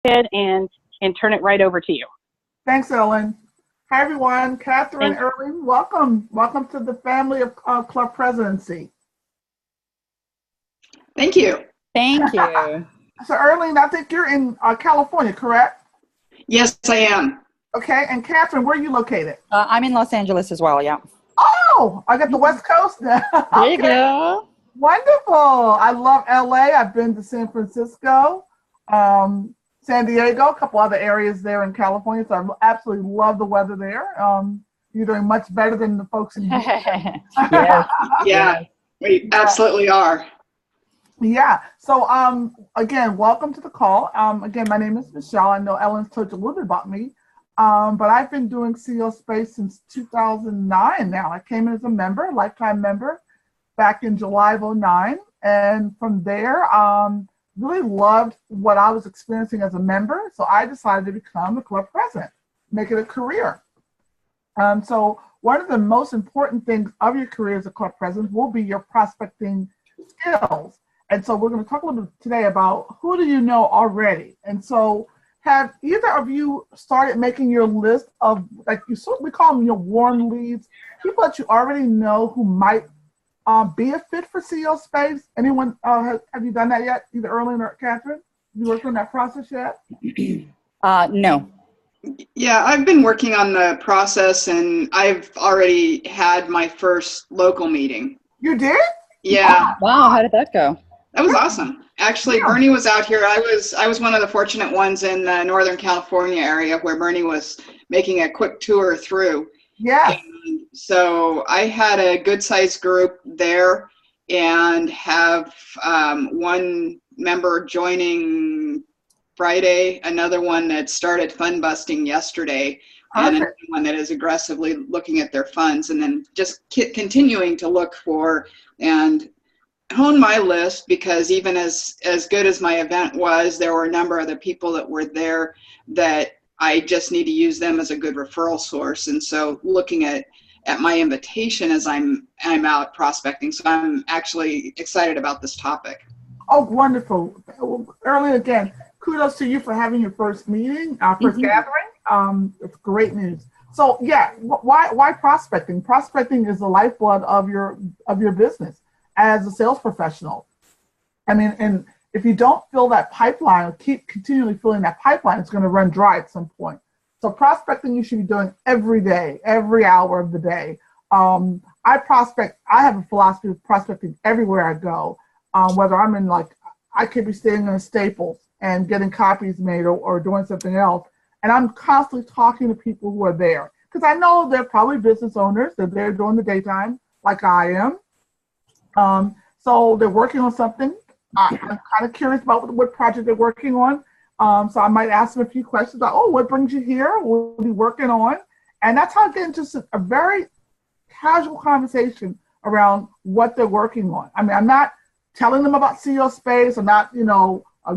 ahead and turn it right over to you. Thanks, Ellen. Hi, everyone. Catherine Early, welcome. Welcome to the family of Club Presidency. Thank you. Thank you. So, Erling, I think you're in California, correct? Yes, I am. Okay. And Catherine, where are you located? I'm in Los Angeles as well, yeah. Oh, I got the West Coast now. There you go. Wonderful. I love LA. I've been to San Francisco, San Diego, a couple other areas there in California. So I absolutely love the weather there. You're doing much better than the folks in Houston. Yeah, we absolutely are. Yeah. So again, welcome to the call. Again, my name is Michelle. I know Ellen's told you a little bit about me. But I've been doing CEO Space since 2009 now. I came in as a member, lifetime member, back in July of 2009. And from there, really loved what I was experiencing as a member. So I decided to become a club president, make it a career. So one of the most important things of your career as a club president will be your prospecting skills. And so we're going to talk a little bit today about who do you know already. And so have either of you started making your list of, like we call them your warm leads, people that you already know who might be a fit for CEO Space? Anyone, have you done that yet? Either Erling or Catherine? You worked on that process yet? No. Yeah, I've been working on the process and I've already had my first local meeting. You did? Yeah. Wow, how did that go? That was awesome. Actually, Bernie was out here. I was one of the fortunate ones in the Northern California area where Bernie was making a quick tour through. Yeah. And so I had a good sized group there and have one member joining Friday, another one that started fund busting yesterday, and another one that is aggressively looking at their funds, and then just continuing to look for and hone my list, because even as good as my event was, there were a number of the people that were there that I just need to use them as a good referral source. And so looking at my invitation as I'm out prospecting. So I'm actually excited about this topic. Oh, wonderful. Early again, kudos to you for having your first meeting, first gathering. It's great news. So yeah, why prospecting? Prospecting is the lifeblood of your business as a sales professional. I mean, and if you don't fill that pipeline or keep continually filling that pipeline, it's going to run dry at some point. So prospecting you should be doing every day, every hour of the day. I have a philosophy of prospecting everywhere I go, whether I'm in I could be staying in a Staples and getting copies made or doing something else. And I'm constantly talking to people who are there because I know they're probably business owners. They're there during the daytime like I am. So they're working on something. I'm kind of curious about what project they're working on. So I might ask them a few questions like, oh, what brings you here? What are you working on? And that's how I get into a very casual conversation around what they're working on. I mean, I'm not telling them about CEO Space. I'm not,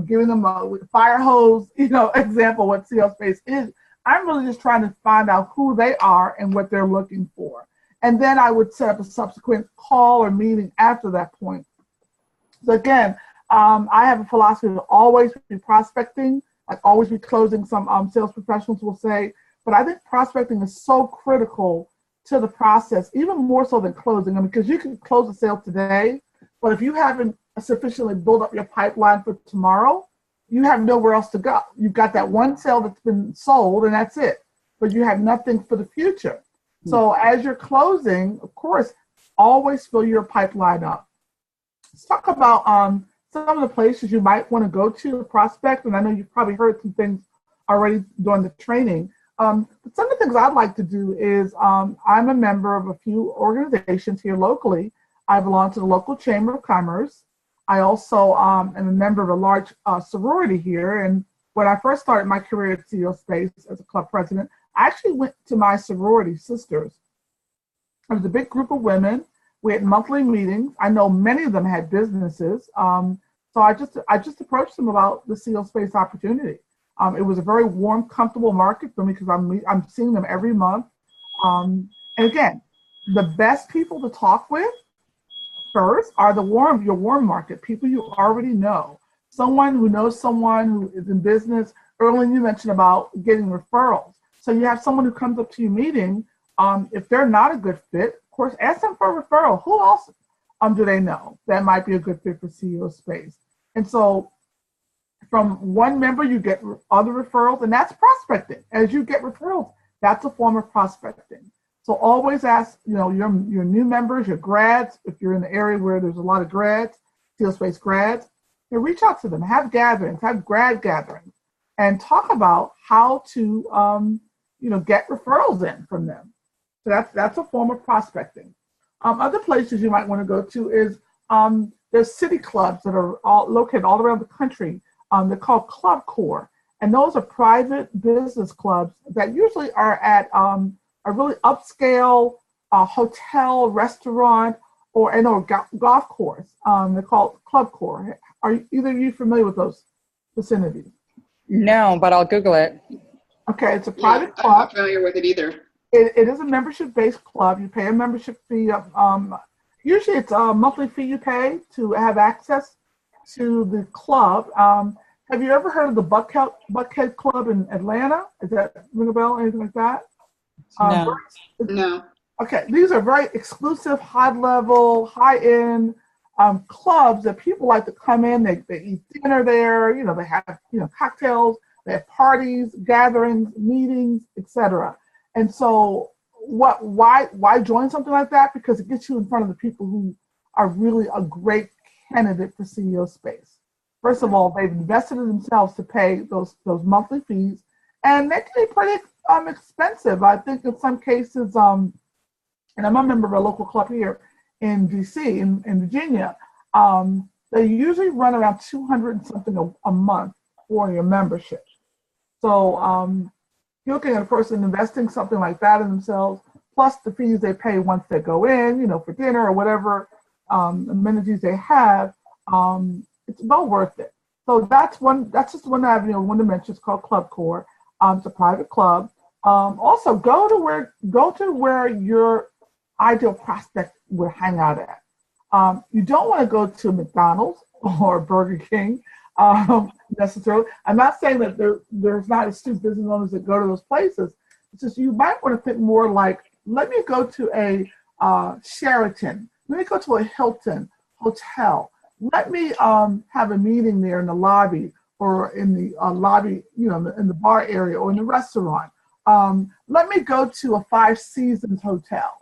giving them a fire hose, example what CEO Space is. I'm really just trying to find out who they are and what they're looking for. And then I would set up a subsequent call or meeting after that point. So again, I have a philosophy of always be prospecting, like always be closing. Some sales professionals will say, but I think prospecting is so critical to the process, even more so than closing. Because you can close a sale today, but if you haven't sufficiently built up your pipeline for tomorrow, you have nowhere else to go. You've got that one sale that's been sold and that's it, but you have nothing for the future. So as you're closing, of course, always fill your pipeline up. Let's talk about some of the places you might want to go to prospect. And I know you've probably heard some things already during the training. But some of the things I'd like to do is I'm a member of a few organizations here locally. I belong to the local Chamber of Commerce. I also am a member of a large sorority here. And when I first started my career at CEO Space as a club president, I actually went to my sorority sisters. It was a big group of women. We had monthly meetings. I know many of them had businesses. So I just approached them about the CEO Space opportunity. It was a very warm, comfortable market for me because I'm seeing them every month. And again, the best people to talk with first are your warm market, people you already know. Someone who knows someone who is in business. earlier you mentioned about getting referrals. So you have someone who comes up to your meeting. If they're not a good fit, of course, ask them for a referral. Who else do they know that might be a good fit for CEO Space? And so from one member, you get other referrals, and that's prospecting. As you get referrals, that's a form of prospecting. So always ask, your new members, your grads, if you're in the area where there's a lot of grads, CEO Space grads, reach out to them, have gatherings, have grad gatherings, and talk about how to, get referrals in from them. So that's a form of prospecting. Other places you might want to go to is there's city clubs that are all located all around the country. They're called Club Corps, and those are private business clubs that usually are at a really upscale hotel, restaurant, or golf course. They're called Club Corps. Are either of you familiar with those vicinities? No, but I'll Google it. Okay, it's a private I'm club. not familiar with it either. It is a membership-based club. You pay a membership fee of, usually it's a monthly fee you pay to have access to the club. Have you ever heard of the Buckhead Club in Atlanta? Is that ring a bell, anything like that? No. No. Okay, these are very exclusive, high-level, high-end clubs that people like to come in. They eat dinner there. They have cocktails. They have parties, gatherings, meetings, etc. And so, why join something like that? Because it gets you in front of the people who are really a great candidate for CEO Space. First of all, they've invested in themselves to pay those monthly fees, and they can be pretty expensive. I think in some cases, and I'm a member of a local club here in DC, in Virginia, they usually run around $200 and something a month for your membership. So you're looking at a person investing something like that in themselves, plus the fees they pay once they go in, for dinner or whatever amenities they have. It's well worth it. So that's just one avenue, one dimension. It's called Club Corps. It's a private club. Also, go to where your ideal prospect would hang out at. You don't want to go to McDonald's or Burger King necessarily. I'm not saying that there's not astute business owners that go to those places. It's just you might want to think more like, let me go to a Sheraton. Let me go to a Hilton hotel. Let me have a meeting there in the lobby or in the lobby, in the bar area or in the restaurant. Let me go to a Five Seasons hotel.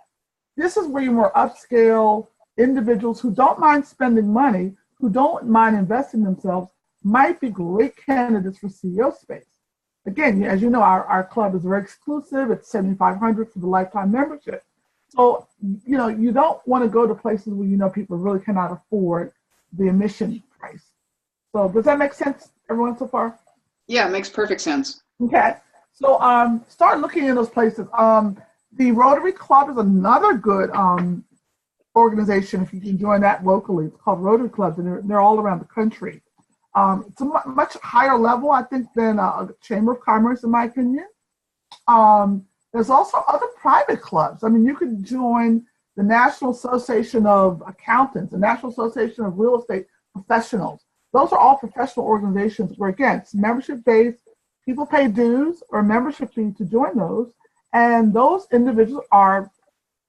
This is where your more upscale individuals who don't mind spending money, who don't mind investing themselves, might be great candidates for CEO Space. Again, as you know, our club is very exclusive. It's $7,500 for the lifetime membership. So, you don't want to go to places where people really cannot afford the admission price. So does that make sense, everyone, so far? Yeah, it makes perfect sense. Okay. So start looking in those places. The Rotary Club is another good organization if you can join that locally. It's called Rotary Clubs, and they're all around the country. It's a much higher level, I think, than a Chamber of Commerce, in my opinion. There's also other private clubs. I mean, you could join the National Association of Accountants, the National Association of Real Estate Professionals. Those are all professional organizations where, again, it's membership-based. People pay dues or membership fee to join those. And those individuals are,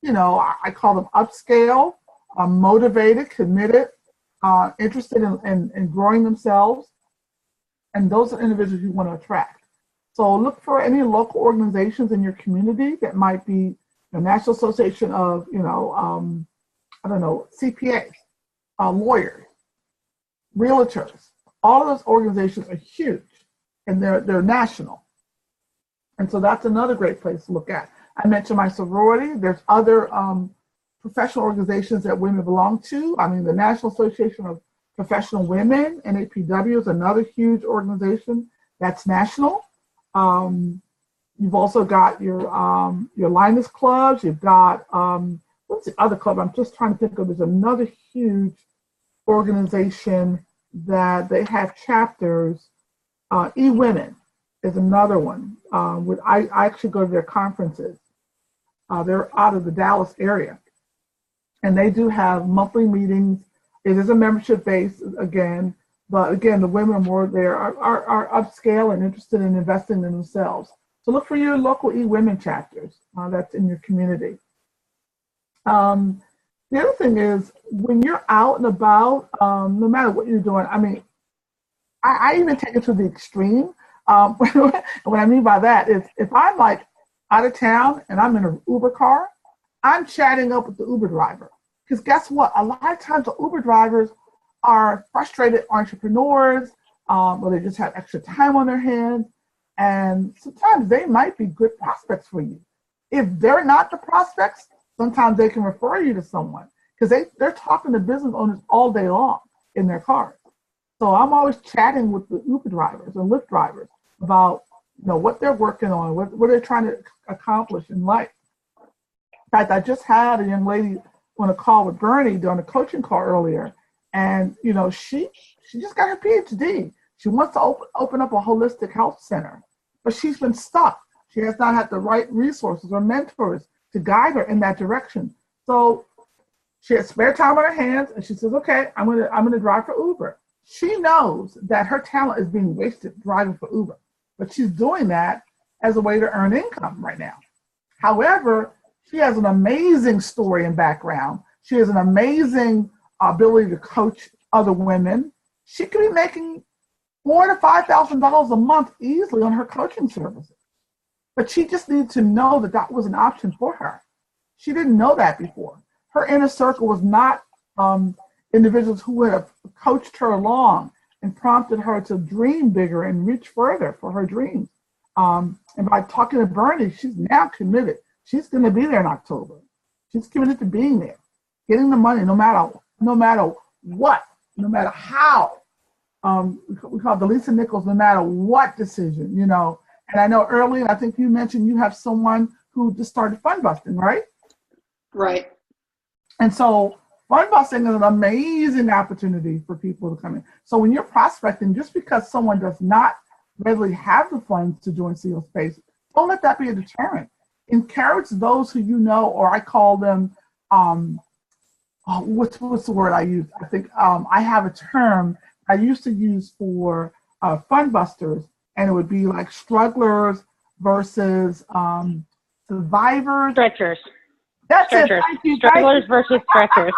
I call them upscale, motivated, committed, interested in growing themselves. And those are individuals you want to attract. So look for any local organizations in your community that might be the National Association of, CPAs, lawyers, realtors. All of those organizations are huge, and they're national. And so that's another great place to look at. I mentioned my sorority. There's other professional organizations that women belong to. I mean, the National Association of Professional Women, NAPW, is another huge organization that's national. You've also got your Linus clubs. You've got, what's the other club? I'm just trying to think of. There's another huge organization that they have chapters. eWomen is another one. I actually go to their conferences. They're out of the Dallas area. And they do have monthly meetings. It is a membership base, again, But again, the women more there are upscale and interested in investing in themselves. So look for your local e-women chapters that's in your community. The other thing is when you're out and about, no matter what you're doing, I mean, I even take it to the extreme. What I mean by that is if I'm like out of town and I'm in an Uber car, I'm chatting up with the Uber driver. Because guess what? A lot of times the Uber drivers are frustrated entrepreneurs, or they just have extra time on their hands. And sometimes they might be good prospects for you. If they're not the prospects, sometimes they can refer you to someone because they're talking to business owners all day long in their cars. So I'm always chatting with the Uber drivers and Lyft drivers about what they're working on, what they're trying to accomplish in life. In fact, I just had a young lady on a call with Bernie during a coaching call earlier, and she just got her PhD. She wants to open up a holistic health center, but she's been stuck. She has not had the right resources or mentors to guide her in that direction. So she has spare time on her hands, and she says, "Okay, I'm gonna drive for Uber." She knows that her talent is being wasted driving for Uber, but she's doing that as a way to earn income right now. However, she has an amazing story and background. She has an amazing ability to coach other women. She could be making $4,000 to $5,000 a month easily on her coaching services. But she just needed to know that that was an option for her. She didn't know that before. Her inner circle was not individuals who would have coached her along and prompted her to dream bigger and reach further for her dreams. And by talking to Bernie, she's now committed. She's going to be there in October. She's committed to being there, getting the money no matter what, no matter how. We call it the Lisa Nichols, no matter what decision, And I know earlier, I think you mentioned you have someone who just started fund busting, right? Right. And so fund busting is an amazing opportunity for people to come in. So when you're prospecting, just because someone does not readily have the funds to join CEO Space, don't let that be a deterrent. Encourage those who or I call them, what's the word I use? I think I have a term I used to use for fund busters, and it would be like strugglers versus survivors. Stretchers. That's stretchers. It. Strugglers versus stretchers.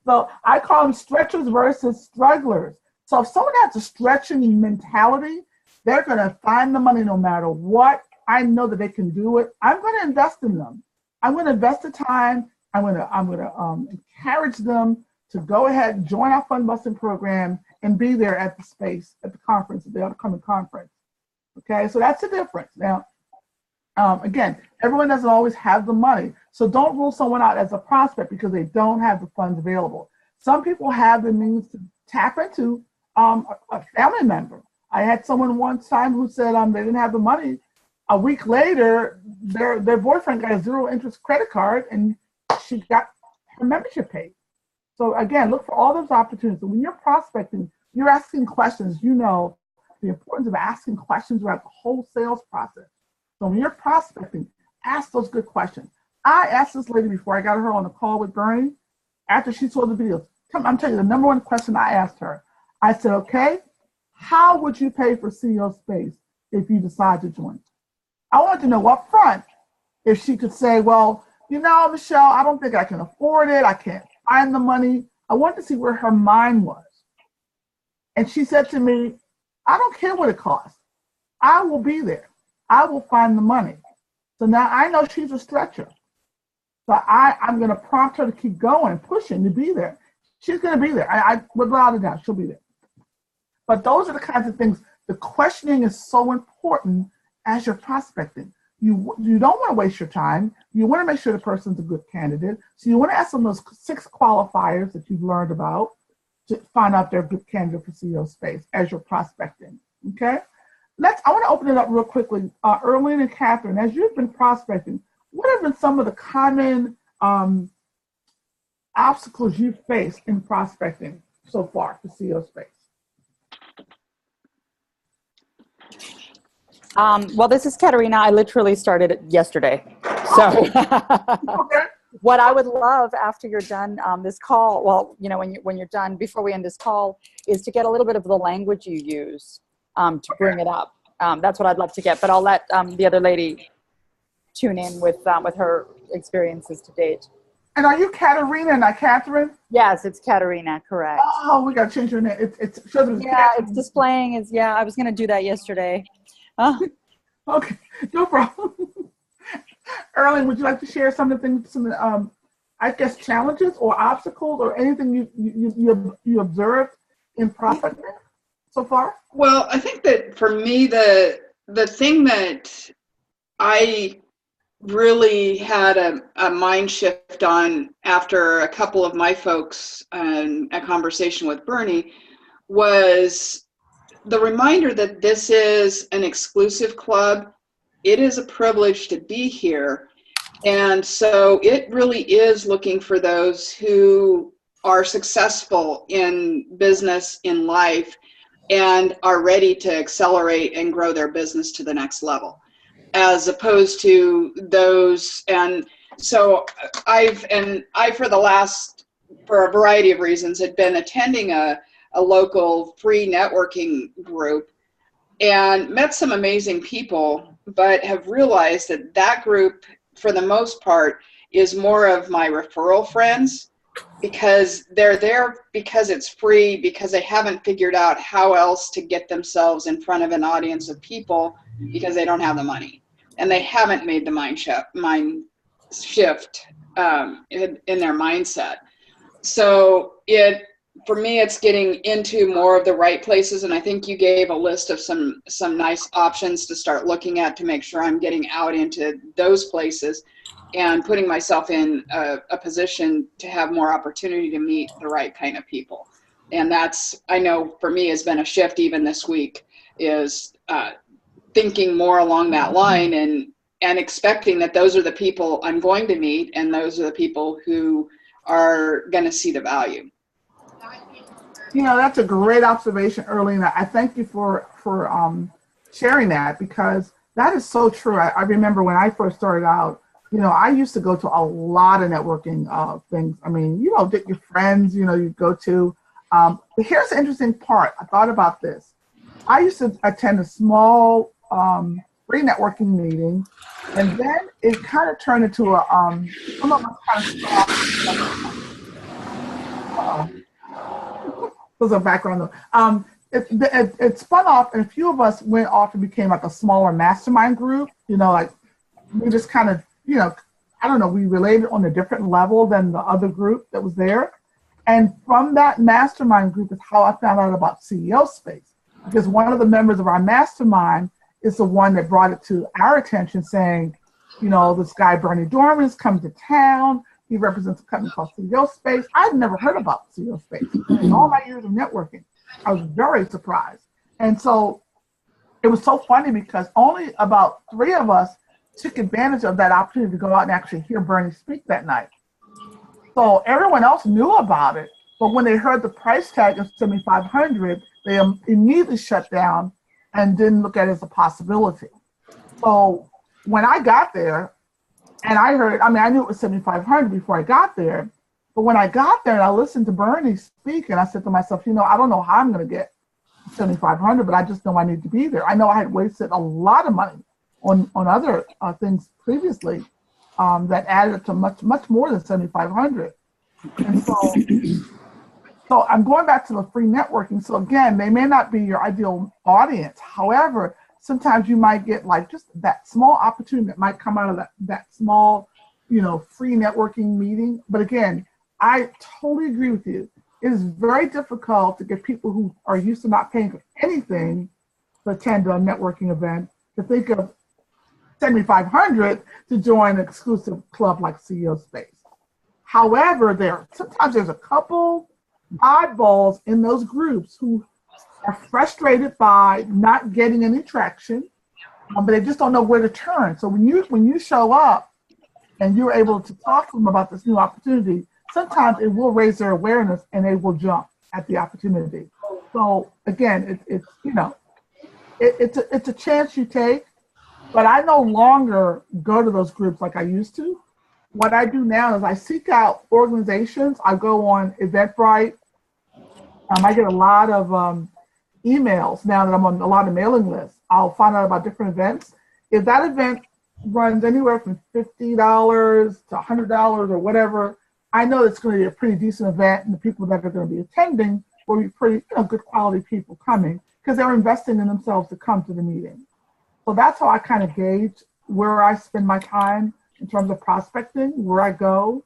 So I call them stretchers versus strugglers. So if someone has a stretching mentality, they're going to find the money no matter what. I know that they can do it. I'm going to invest in them. I'm going to invest the time. I'm going to encourage them to go ahead and join our fund busting program and be there at the space, at the conference, at the upcoming conference. Okay, so that's the difference. Now, again, everyone doesn't always have the money. So don't rule someone out as a prospect because they don't have the funds available. Some people have the means to tap into a family member. I had someone one time who said they didn't have the money. A week later, their boyfriend got a zero interest credit card and she got her membership paid. So again, look for all those opportunities. So when you're prospecting, you're asking questions. The importance of asking questions throughout the whole sales process. So when you're prospecting, ask those good questions. I asked this lady before I got her on the call with Bernie, after she saw the videos. I'm telling you, the number one question I asked her, I said, okay, how would you pay for CEO Space if you decide to join? I wanted to know up front if she could say, well, Michelle, I don't think I can afford it. I can't find the money. I wanted to see where her mind was. And she said to me, I don't care what it costs. I will be there. I will find the money. So now I know she's a stretcher. So I'm going to prompt her to keep going and pushing to be there. She's going to be there. I without a doubt, she'll be there. But those are the kinds of things, the questioning is so important as you're prospecting. You don't want to waste your time. You want to make sure the person's a good candidate. So you want to ask them those 6 qualifiers that you've learned about to find out they're a good candidate for CEO Space as you're prospecting, okay? I want to open it up real quickly. Erlene and Catherine, as you've been prospecting, what have been some of the common obstacles you've faced in prospecting so far for CEO Space? Well, this is Katerina. I literally started it yesterday. So, Okay. what I would love after you're done this call, well, you know, when you're done, before we end this call, is to get a little bit of the language you use to bring it up. That's what I'd love to get, but I'll let the other lady tune in with her experiences to date. And are you Katerina and not Catherine? Yes, it's Katerina, correct. Oh, we got to change your name. It's yeah, it's displaying as, yeah, I was going to do that yesterday. Okay, no problem. Erling, would you like to share some of the things, I guess, challenges or obstacles or anything you observed in prospecting so far? Well, I think that for me, the thing that I really had a mind shift on after a couple of my folks and a conversation with Bernie was the reminder that this is an exclusive club. It is a privilege to be here. And so it really is looking for those who are successful in business, in life, and are ready to accelerate and grow their business to the next level, as opposed to those. And so I, for a variety of reasons, had been attending a local free networking group and met some amazing people, but have realized that that group, for the most part, is more of my referral friends, because they're there because it's free, because they haven't figured out how else to get themselves in front of an audience of people because they don't have the money. And they haven't made the mind shift in their mindset. So for me, it's getting into more of the right places. And I think you gave a list of some nice options to start looking at to make sure I'm getting out into those places and putting myself in a position to have more opportunity to meet the right kind of people. And that's, I know for me, has been a shift even this week, is thinking more along that line and expecting that those are the people I'm going to meet, and those are the people who are going to see the value. You know, that's a great observation, Erling. I thank you for sharing that, because that is so true. I remember when I first started out, you know, I used to go to a lot of networking things. I mean, you know, get your friends, you know, you go to. But here's the interesting part. I thought about this. I used to attend a small free networking meeting, and then it kind of turned into a some of us kind of there's a background though. It spun off, and a few of us went off and became like a smaller mastermind group. You know, like we just kind of, you know, I don't know, we related on a different level than the other group that was there. And from that mastermind group is how I found out about CEO Space, because one of the members of our mastermind is the one that brought it to our attention, saying, you know, this guy Bernie Dorman is coming to town. He represents a company called CEO Space. I'd never heard about CEO Space in all my years of networking. I was very surprised. And so it was so funny, because only about 3 of us took advantage of that opportunity to go out and actually hear Bernie speak that night. So everyone else knew about it, but when they heard the price tag of $7,500, they immediately shut down and didn't look at it as a possibility. So when I got there, and I heard, I mean, I knew it was $7,500 before I got there, but when I got there and I listened to Bernie speak, and I said to myself, you know, I don't know how I'm going to get $7,500, but I just know I need to be there. I know I had wasted a lot of money on other things previously that added to much more than $7,500. And so I'm going back to the free networking. So again, they may not be your ideal audience. However, sometimes you might get like just that small opportunity that might come out of that small, you know, free networking meeting. But again, I totally agree with you. It is very difficult to get people who are used to not paying for anything to attend a networking event to think of $7,500 to join an exclusive club like CEO Space. However, sometimes there's a couple oddballs in those groups who are frustrated by not getting any traction, but they just don't know where to turn. So when you show up and you're able to talk to them about this new opportunity, sometimes it will raise their awareness and they will jump at the opportunity. So again, it's you know, it's a chance you take, but I no longer go to those groups like I used to. what I do now is I seek out organizations. I go on Eventbrite. I get a lot of emails now that I'm on a lot of mailing lists. I'll find out about different events. If that event runs anywhere from $50 to $100 or whatever, I know it's going to be a pretty decent event, and the people that are going to be attending will be pretty good quality people coming because they're investing in themselves to come to the meeting. So that's how I kind of gauge where I spend my time in terms of prospecting, where I go.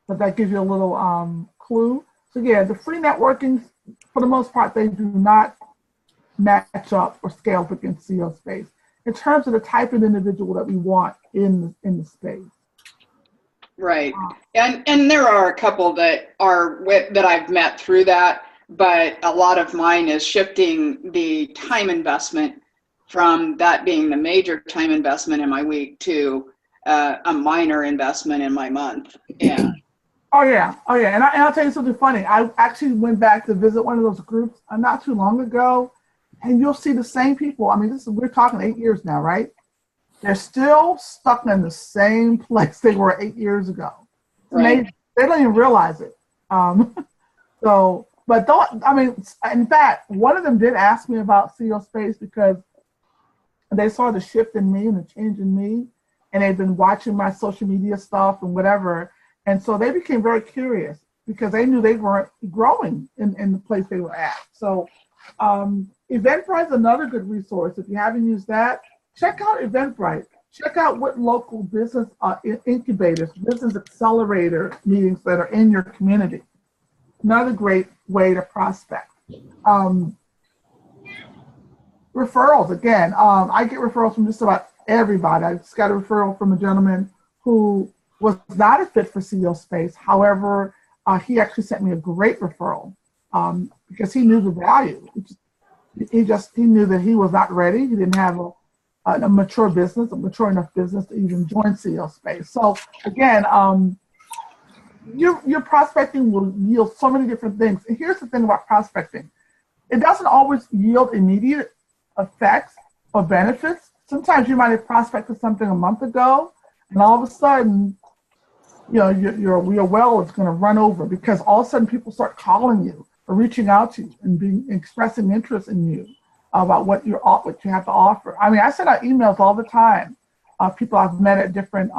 But that gives you a little clue. So yeah, the free networking, for the most part, they do not match up or scale up against CEO Space in terms of the type of individual that we want in the space. Right. And there are a couple that I've met through that, but a lot of mine is shifting the time investment from that being the major time investment in my week to a minor investment in my month. Yeah. Oh yeah. And I'll tell you something funny. I actually went back to visit one of those groups not too long ago, and you'll see the same people. I mean, we're talking 8 years now, right? They're still stuck in the same place they were 8 years ago. Right. They don't even realize it. In fact, one of them did ask me about CEO Space because they saw the shift in me and the change in me, and they've been watching my social media stuff and whatever. And so they became very curious because they knew they weren't growing in the place they were at. So Eventbrite is another good resource. If you haven't used that, check out Eventbrite. Check out what local business incubators, business accelerator meetings that are in your community. Another great way to prospect. Referrals, again, I get referrals from just about everybody. I just got a referral from a gentleman who was not a fit for CEO Space. However, he actually sent me a great referral because he knew the value. He knew that he was not ready. He didn't have a mature enough business to even join CEO Space. So again, your prospecting will yield so many different things. And here's the thing about prospecting. It doesn't always yield immediate effects or benefits. Sometimes you might have prospected something a month ago, and all of a sudden, your well is going to run over because all of a sudden people start calling you or reaching out to you and expressing interest in you about what you have to offer. I mean, I send out emails all the time of people I've met at different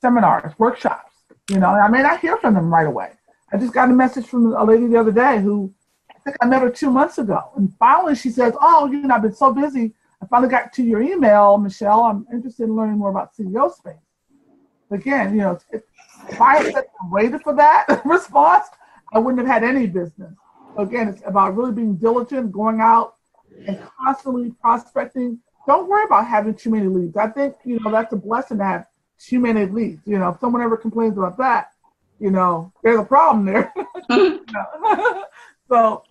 seminars, workshops. I may not hear from them right away. I just got a message from a lady the other day who I think I met her 2 months ago, and finally she says, "Oh, I've been so busy. I finally got to your email, Michelle. I'm interested in learning more about CEO Space." Again, if I had waited for that response, I wouldn't have had any business. Again, it's about really being diligent, going out and constantly prospecting. Don't worry about having too many leads. I think, that's a blessing to have too many leads. If someone ever complains about that, there's a problem there. So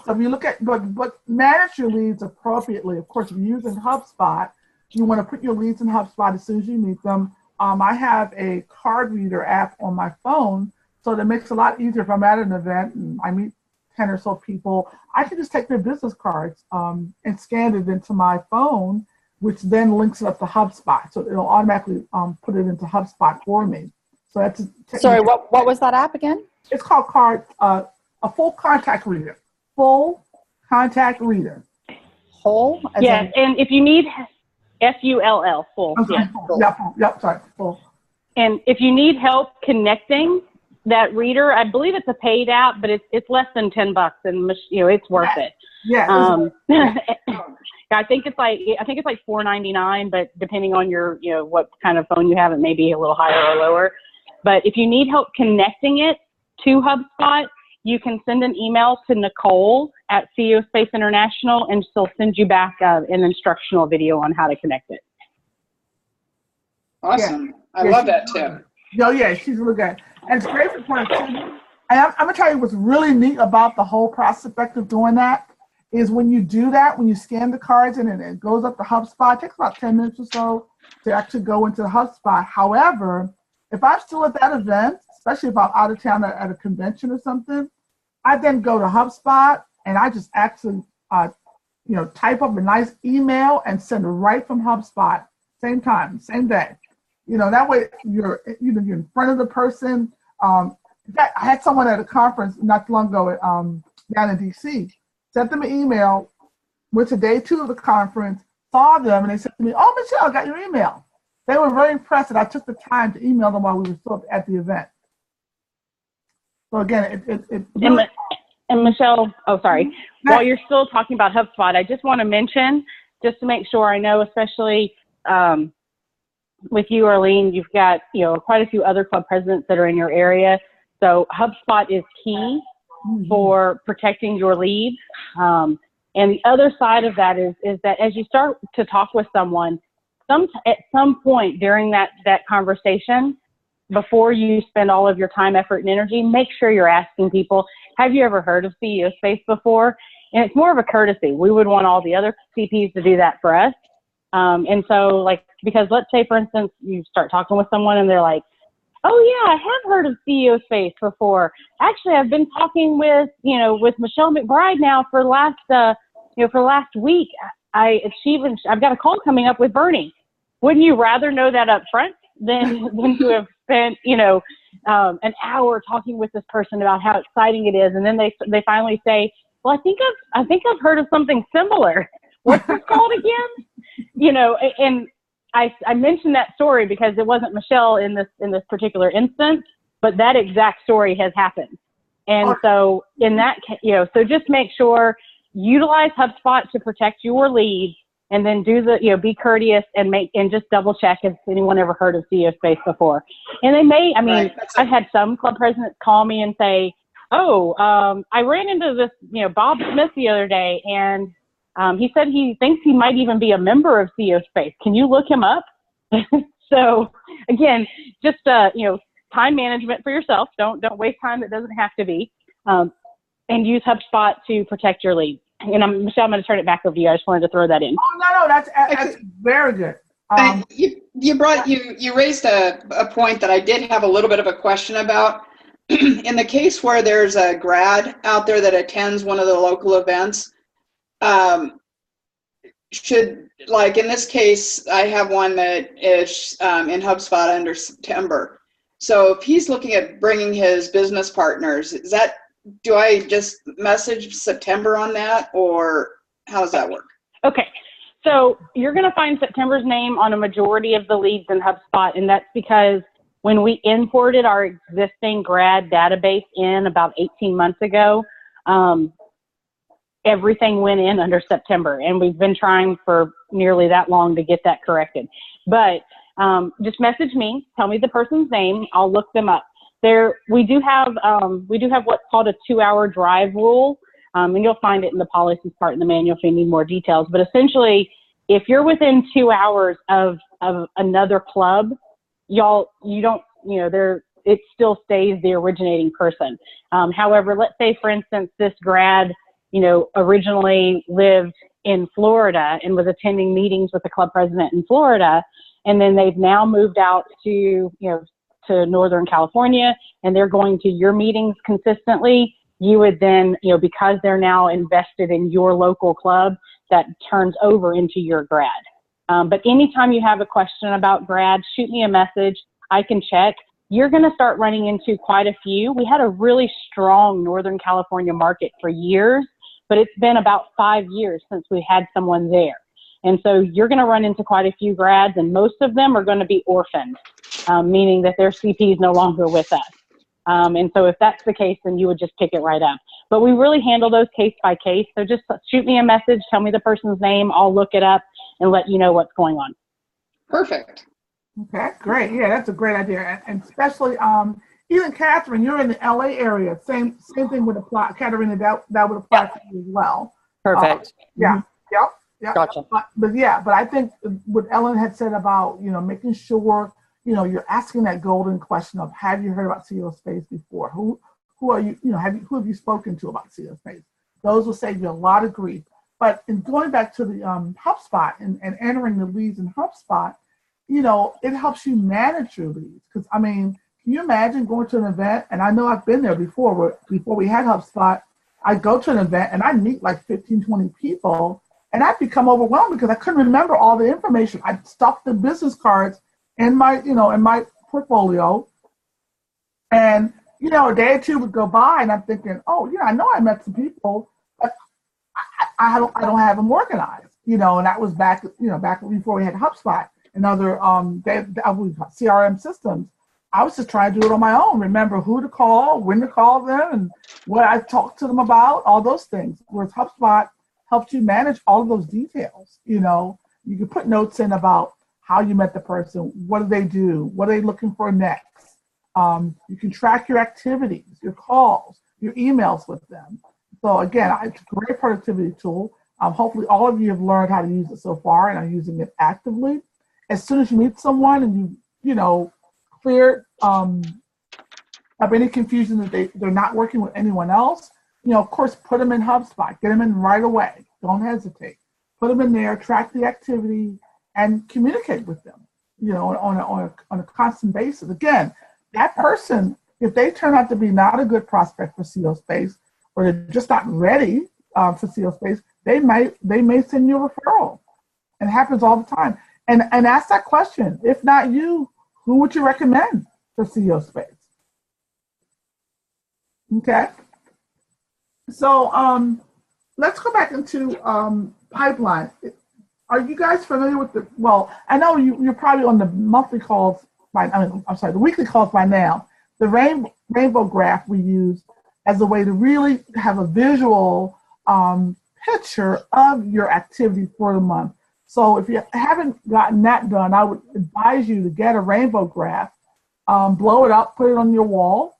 if you look at, but manage your leads appropriately. Of course, if you're using HubSpot, you want to put your leads in HubSpot as soon as you meet them. I have a card reader app on my phone, so that makes it a lot easier if I'm at an event and I meet 10 or so people. I can just take their business cards and scan it into my phone, which then links it up to HubSpot. So it'll automatically put it into HubSpot for me. So that's Sorry, what was that app again? It's called a full contact reader. Full contact reader. Whole? Yes, and if you need FULL, full. Okay, Yes. Yep, sorry, full. And if you need help connecting that reader, I believe it's a paid app, but it's less than $10, and it's worth it. Yeah. I think it's like $4.99, but depending on your what kind of phone you have, it may be a little higher or lower. But if you need help connecting it to HubSpot, you can send an email to Nicole at CEO Space International, and she'll send you back an instructional video on how to connect it. Awesome. I love that tip. Yeah, she's really good. And it's great for productivity. And I'm going to tell you what's really neat about the whole prospect of doing that is when you do that, when you scan the cards and it goes up to HubSpot, it takes about 10 minutes or so to actually go into the HubSpot. However, if I'm still at that event, especially if I'm out of town at a convention or something, I then go to HubSpot and I just actually, type up a nice email and send it right from HubSpot, same time, same day. That way you're in front of the person. In fact, I had someone at a conference not too long ago down in DC. Sent them an email. Went to day 2 of the conference. Saw them, and they said to me, "Oh, Michelle, I got your email." They were very impressed that I took the time to email them while we were still at the event. So again, it really, and Michelle, oh, sorry. Mm-hmm. While you're still talking about HubSpot, I just want to mention, just to make sure I know, especially with you, Arlene, you've got, quite a few other club presidents that are in your area. So HubSpot is key for protecting your leads. And the other side of that is that as you start to talk with someone, at some point during that conversation, before you spend all of your time, effort, and energy, make sure you're asking people, have you ever heard of CEO Space before? And it's more of a courtesy. We would want all the other CPs to do that for us. And so, because let's say, for instance, you start talking with someone and they're like, oh, yeah, I have heard of CEO Space before. Actually, I've been talking with Michelle McBride now for the last week. I've got a call coming up with Bernie. Wouldn't you rather know that up front than to have spent, an hour talking with this person about how exciting it is, and then they finally say, well, I think I've heard of something similar. What's this called again? And I mentioned that story because it wasn't Michelle in this particular instance, but that exact story has happened. And so in that, so just make sure, utilize HubSpot to protect your leads, and then be courteous and just double check if anyone ever heard of CEO Space before. And they may, I've had some club presidents call me and say, I ran into this, Bob Smith the other day, and he said he thinks he might even be a member of CEO Space. Can you look him up? So again, just, time management for yourself. Don't waste time that doesn't have to be, and use HubSpot to protect your leads. And Michelle, I'm going to turn it back over to you. I just wanted to throw that in. Oh, no, that's very good. You raised a point that I did have a little bit of a question about. In the case where there's a grad out there that attends one of the local events, in this case, I have one that is in HubSpot under September. So if he's looking at bringing his business partners, do I just message September on that, or how does that work? Okay. So you're going to find September's name on a majority of the leads in HubSpot, and that's because when we imported our existing grad database in about 18 months ago, everything went in under September, and we've been trying for nearly that long to get that corrected. But just message me, tell me the person's name, I'll look them up. We do have what's called a 2-hour drive rule, and you'll find it in the policies part in the manual if you need more details. But essentially, if you're within 2 hours of another club, it still stays the originating person. However, let's say, for instance, this grad, originally lived in Florida and was attending meetings with the club president in Florida, and then they've now moved out to Northern California, and they're going to your meetings consistently. You would then, because they're now invested in your local club, that turns over into your grad. But anytime you have a question about grad, shoot me a message. I can check. You're going to start running into quite a few. We had a really strong Northern California market for years, but it's been about 5 years since we had someone there. And so you're going to run into quite a few grads, and most of them are going to be orphaned, meaning that their CP is no longer with us. And so if that's the case, then you would just pick it right up. But we really handle those case by case. So just shoot me a message, tell me the person's name, I'll look it up and let you know what's going on. Perfect. Okay, great. Yeah, that's a great idea. And especially, even Catherine, you're in the LA area. Same thing would apply. Katerina, that would apply to you as well. Perfect. Yeah. Yep. Gotcha. But I think what Ellen had said about, making sure, you're asking that golden question of, have you heard about CEO Space before? Who are you, who have you spoken to about CEO Space? Those will save you a lot of grief. But in going back to the HubSpot and entering the leads in HubSpot, it helps you manage your leads. Because, can you imagine going to an event? And I know I've been there before we had HubSpot. I go to an event and I meet like 15, 20 people, and I'd become overwhelmed because I couldn't remember all the information. I'd stuffed the business cards in my, in my portfolio. And, a day or two would go by and I'm thinking, oh, I know I met some people, but I don't have them organized, and that was back before we had HubSpot and other CRM systems. I was just trying to do it on my own. Remember who to call, when to call them, and what I talked to them about, all those things. Whereas HubSpot helps you manage all of those details. You can put notes in about how you met the person, what do they do, what are they looking for next. You can track your activities, your calls, your emails with them. So again, it's a great productivity tool. Hopefully all of you have learned how to use it so far and are using it actively. As soon as you meet someone and you clear of any confusion that they're not working with anyone else, of course, put them in HubSpot. Get them in right away. Don't hesitate. Put them in there, track the activity, and communicate with them, on a constant basis. Again, that person, if they turn out to be not a good prospect for CO Space, or they're just not ready for CO Space, they may send you a referral. It happens all the time. And ask that question. If not you, who would you recommend for CO Space? Okay. So let's go back into pipeline. Are you guys familiar with I know you're probably on the monthly calls the weekly calls by now. The rainbow graph we use as a way to really have a visual picture of your activity for the month. So if you haven't gotten that done, I would advise you to get a rainbow graph, blow it up, put it on your wall,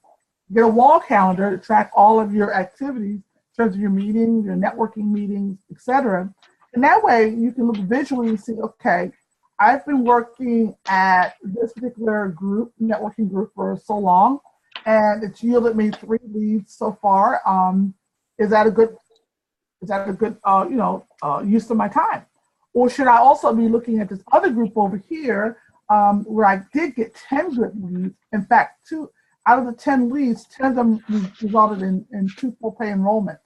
get a wall calendar to track all of your activities in terms of your meetings, your networking meetings, etc. And that way you can look visually and see, okay, I've been working at this particular group, networking group, for so long, and it's yielded me 3 leads so far. Is that a good use of my time? Or should I also be looking at this other group over here where I did get 10 good leads? In fact, 2 out of the 10 leads, 10 of them resulted in 2 full pay enrollments.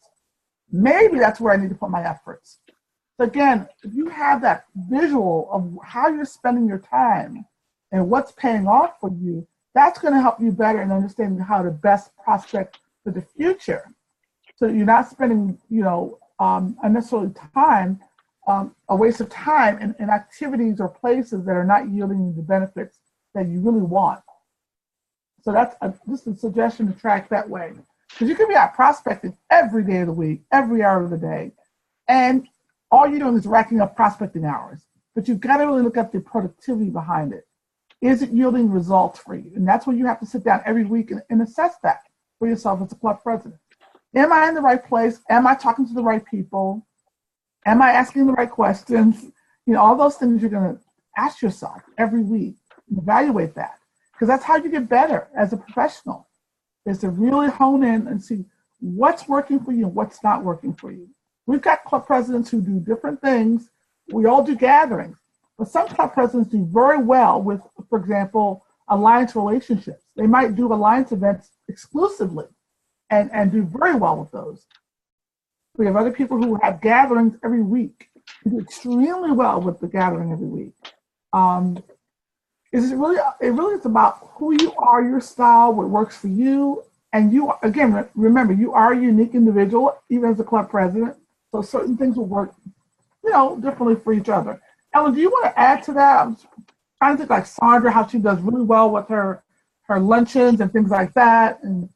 Maybe that's where I need to put my efforts. So again, if you have that visual of how you're spending your time and what's paying off for you, that's going to help you better in understanding how to best prospect for the future. So you're not spending, unnecessarily time, a waste of time in activities or places that are not yielding the benefits that you really want. So that's just a suggestion to track that way. Because you can be out prospecting every day of the week, every hour of the day, and all you're doing is racking up prospecting hours. But you've got to really look at the productivity behind it. Is it yielding results for you? And that's where you have to sit down every week and assess that for yourself as a club president. Am I in the right place? Am I talking to the right people? Am I asking the right questions? All those things you're going to ask yourself every week. Evaluate that. Because that's how you get better as a professional, is to really hone in and see what's working for you and what's not working for you. We've got club presidents who do different things. We all do gatherings. But some club presidents do very well with, for example, alliance relationships. They might do alliance events exclusively and do very well with those. We have other people who have gatherings every week who do extremely well with the gathering every week. It really is about who you are, your style, what works for you. And you, again, remember, you are a unique individual, even as a club president. So certain things will work, differently for each other. Ellen, do you want to add to that? I'm trying to think like Sandra, how she does really well with her luncheons and things like that. And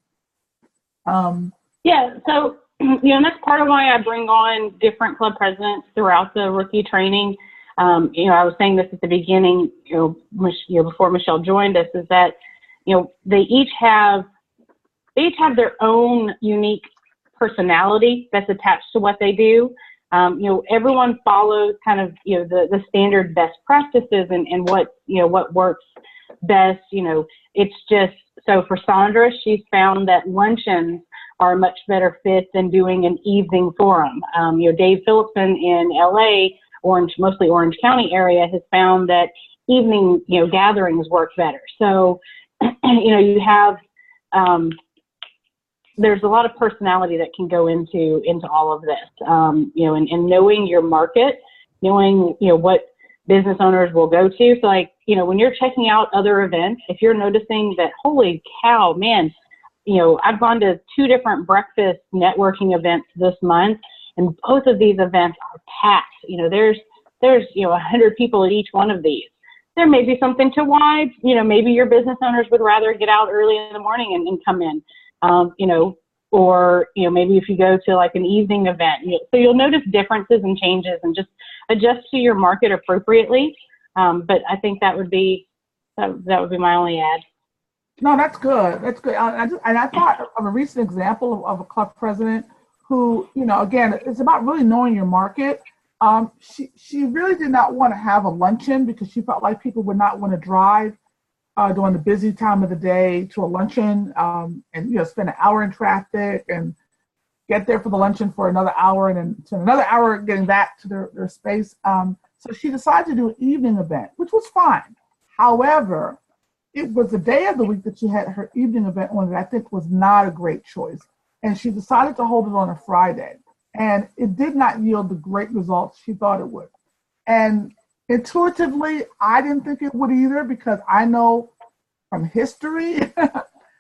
yeah, so that's part of why I bring on different club presidents throughout the rookie training. I was saying this at the beginning, before Michelle joined us, is that they each have their own unique personality that's attached to what they do. Everyone follows kind of, the standard best practices and what works best. It's just, so for Sandra, she's found that luncheons are a much better fit than doing an evening forum. Dave Phillipson in LA, mostly Orange County area, has found that evening, gatherings work better. So, you have, there's a lot of personality that can go into all of this, and knowing your market, knowing, what business owners will go to. So like, you know, when you're checking out other events, if you're noticing that, holy cow, man, you know, I've gone to 2 different breakfast networking events this month, and both of these events are packed. You know, there's, you know, 100 people at each one of these. There may be something to why, you know, maybe your business owners would rather get out early in the morning and come in, you know, or, you know, maybe if you go to like an evening event, so you'll notice differences and changes and just adjust to your market appropriately. But I think that would be my only add. No, that's good. That's good. I thought of a recent example of a club president who, you know, again, it's about really knowing your market. She really did not want to have a luncheon because she felt like people would not want to drive during the busy time of the day to a luncheon, and, you know, spend an hour in traffic and get there for the luncheon for another hour and then spend another hour getting back to their space. So she decided to do an evening event, which was fine. However, it was the day of the week that she had her evening event on that I think was not a great choice. And she decided to hold it on a Friday. And it did not yield the great results she thought it would. And intuitively, I didn't think it would either, because I know from history,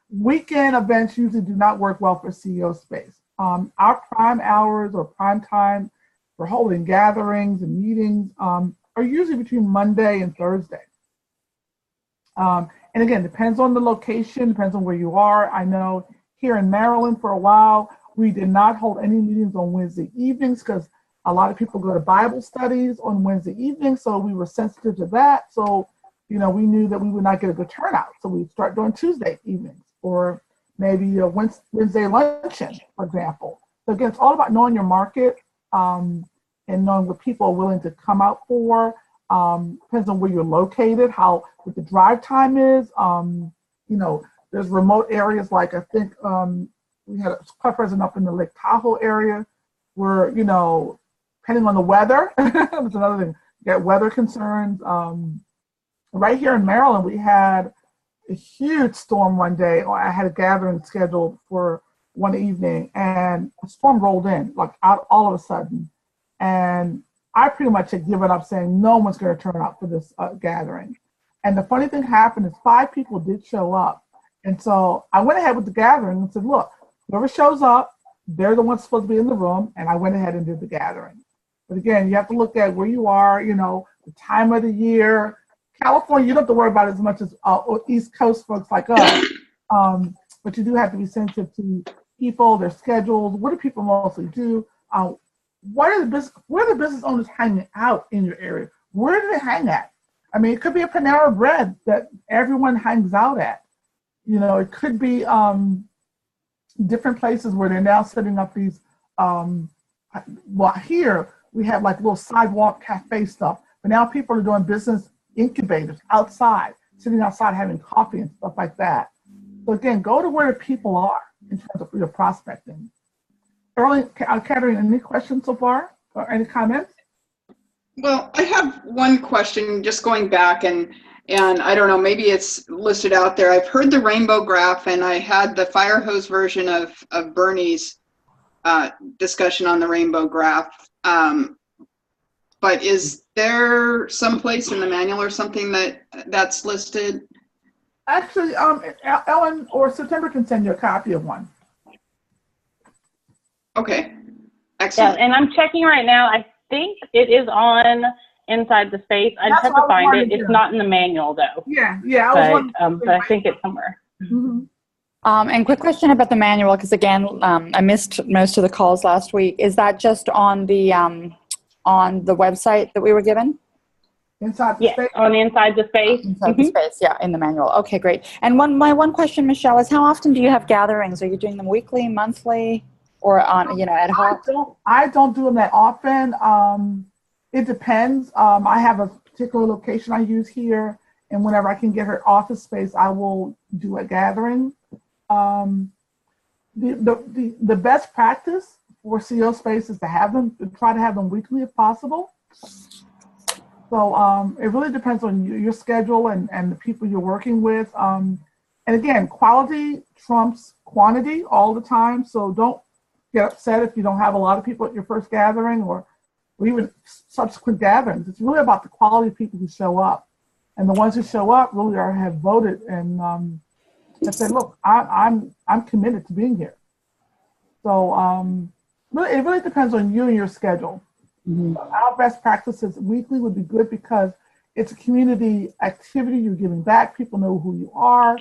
weekend events usually do not work well for CEO space. Our prime hours or prime time for holding gatherings and meetings are usually between Monday and Thursday. And again, depends on the location, depends on where you are. I know here in Maryland for a while, we did not hold any meetings on Wednesday evenings because a lot of people go to Bible studies on Wednesday evenings, so we were sensitive to that. So, you know, we knew that we would not get a good turnout, so we'd start doing Tuesday evenings or maybe a Wednesday luncheon, for example. So again, it's all about knowing your market and knowing what people are willing to come out for. Depends on where you're located, what the drive time is. You know, there's remote areas like I think we had a club president up in the Lake Tahoe area where, you know, depending on the weather, that's another thing, you get weather concerns. Right here in Maryland, we had a huge storm one day. I had a gathering scheduled for one evening, and a storm rolled in, like out all of a sudden. And I pretty much had given up, saying no one's going to turn out for this gathering. And the funny thing happened is 5 people did show up. And so I went ahead with the gathering and said, look, whoever shows up, they're the ones supposed to be in the room. And I went ahead and did the gathering. But again, you have to look at where you are, you know, the time of the year. California, you don't have to worry about it as much as East Coast folks like us. But you do have to be sensitive to people, their schedules. What do people mostly do? Where are the business owners hanging out in your area? Where do they hang at? I mean, it could be a Panera Bread that everyone hangs out at. You know, it could be different places where they're now setting up these, well, here we have like little sidewalk cafe stuff, but now people are doing business incubators outside, sitting outside having coffee and stuff like that. So again, go to where the people are in terms of your prospecting. Early, Catherine, any questions so far or any comments? Well, I have one question, just going back, and I don't know, maybe it's listed out there. I've heard the rainbow graph, and I had the fire hose version of Bernie's discussion on the rainbow graph. But is there some place in the manual or something that's listed? Actually, Ellen or September can send you a copy of one. Okay, excellent. Yeah, and I'm checking right now. I think it is on Inside the Space. I just have to find it. It's not in the manual though. Yeah. But I think it's somewhere. Mm-hmm. And quick question about the manual, because again, I missed most of the calls last week. Is that just on the website that we were given? Inside the Space? On Inside the Space. Inside the Space, yeah, in the manual. Okay, great. And my one question, Michelle, is how often do you have gatherings? Are you doing them weekly, monthly, or on, you know, ad hoc? I don't do them that often. It depends. I have a particular location I use here, and whenever I can get her office space, I will do a gathering. The best practice for CEO space is to try to have them weekly if possible. So it really depends on your schedule and the people you're working with. And again, quality trumps quantity all the time. So don't get upset if you don't have a lot of people at your first gathering, or or even subsequent gatherings. It's really about the quality of people who show up. And the ones who show up really have voted and have said, look, I'm committed to being here. So it really depends on you and your schedule. Mm-hmm. Our best practices weekly would be good because it's a community activity. You're giving back. People know who you are,